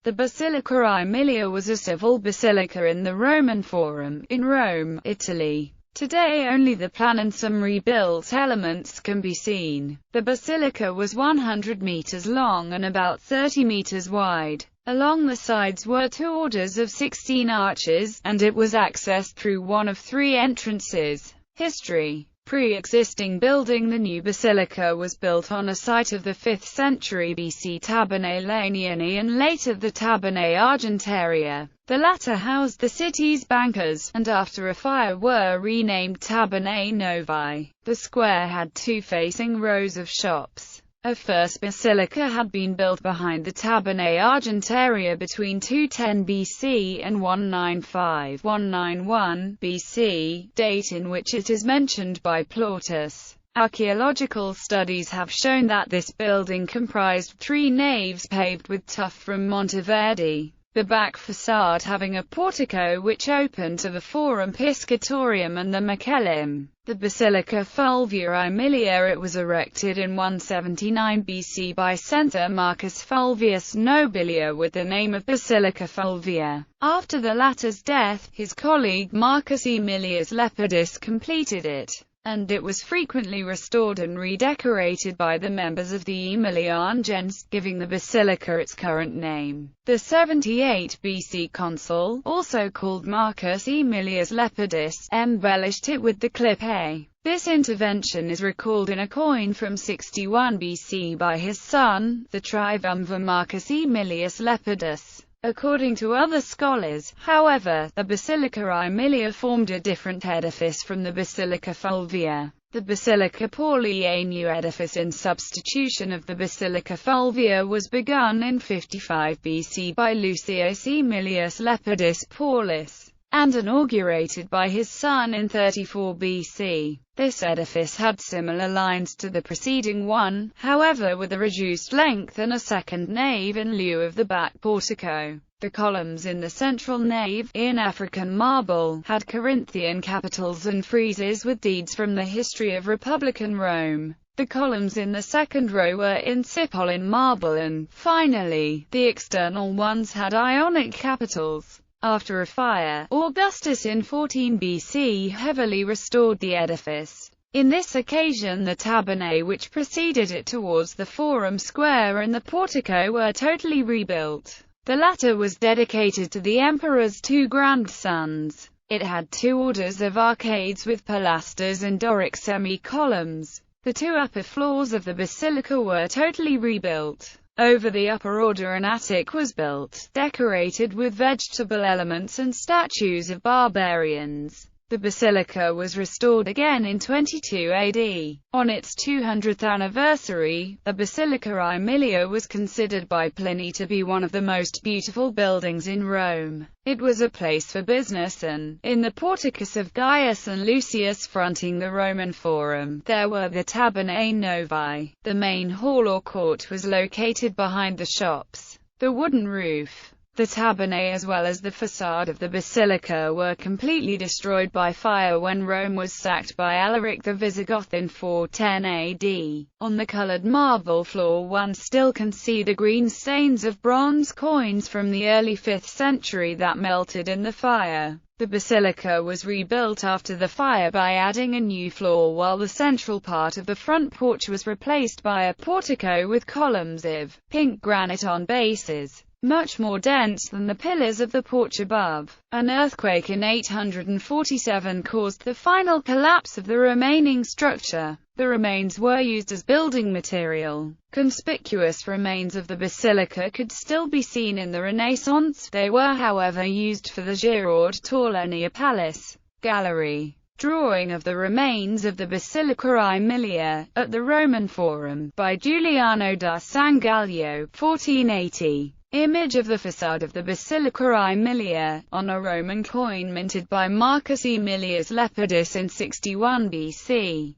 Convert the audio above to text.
The Basilica Aemilia was a civil basilica in the Roman Forum, in Rome, Italy. Today only the plan and some rebuilt elements can be seen. The basilica was 100 meters long and about 30 meters wide. Along the sides were 2 orders of 16 arches, and it was accessed through one of 3 entrances. History. Pre-existing building. The new basilica was built on a site of the 5th century BC Taberne Lainiani and later the Taberne Argentaria. The latter housed the city's bankers, and after a fire were renamed Taberne Novae. The square had 2 facing rows of shops. A first basilica had been built behind the Taberne Argentaria between 210 BC and 195–191 BC, date in which it is mentioned by Plautus. Archaeological studies have shown that this building comprised 3 naves paved with tuff from Monteverdi. The back facade having a portico which opened to the Forum Piscatorium and the Macellum. The Basilica Fulvia Aemilia. It was erected in 179 BC by censor Marcus Fulvius Nobilia with the name of Basilica Fulvia. After the latter's death, his colleague Marcus Aemilius Lepidus completed it, and it was frequently restored and redecorated by the members of the Aemilian gens, giving the basilica its current name. The 78 BC consul, also called Marcus Aemilius Lepidus, embellished it with the clip A. This intervention is recalled in a coin from 61 BC by his son, the triumvir Marcus Aemilius Lepidus. According to other scholars, however, the Basilica Aemilia formed a different edifice from the Basilica Fulvia. The Basilica Pauli, a new edifice in substitution of the Basilica Fulvia, was begun in 55 BC by Lucius Aemilius Lepidus Paulus, and inaugurated by his son in 34 BC. This edifice had similar lines to the preceding one, however with a reduced length and a second nave in lieu of the back portico. The columns in the central nave, in African marble, had Corinthian capitals and friezes with deeds from the history of Republican Rome. The columns in the second row were in Cipollin marble and, finally, the external ones had Ionic capitals. After a fire, Augustus in 14 BC heavily restored the edifice. In this occasion the Taberne which preceded it towards the Forum Square and the portico were totally rebuilt. The latter was dedicated to the emperor's 2 grandsons. It had 2 orders of arcades with pilasters and Doric semi-columns. The 2 upper floors of the basilica were totally rebuilt. Over the upper order an attic was built, decorated with vegetable elements and statues of barbarians. The basilica was restored again in 22 AD. On its 200th anniversary, the Basilica Aemilia was considered by Pliny to be one of the most beautiful buildings in Rome. It was a place for business and, in the porticus of Gaius and Lucius fronting the Roman Forum, there were the Tabernae Novae. The main hall or court was located behind the shops. The wooden roof, the tabernae as well as the facade of the basilica were completely destroyed by fire when Rome was sacked by Alaric the Visigoth in 410 AD. On the colored marble floor one still can see the green stains of bronze coins from the early 5th century that melted in the fire. The basilica was rebuilt after the fire by adding a new floor, while the central part of the front porch was replaced by a portico with columns of pink granite on bases, much more dense than the pillars of the porch above. An earthquake in 847 caused the final collapse of the remaining structure. The remains were used as building material. Conspicuous remains of the basilica could still be seen in the Renaissance. They were however used for the Girard Torlonia Palace gallery. Drawing of the remains of the Basilica Aemilia, at the Roman Forum, by Giuliano da San Gallio, 1480. Image of the facade of the Basilica Aemilia, on a Roman coin minted by Marcus Aemilius Lepidus in 61 BC.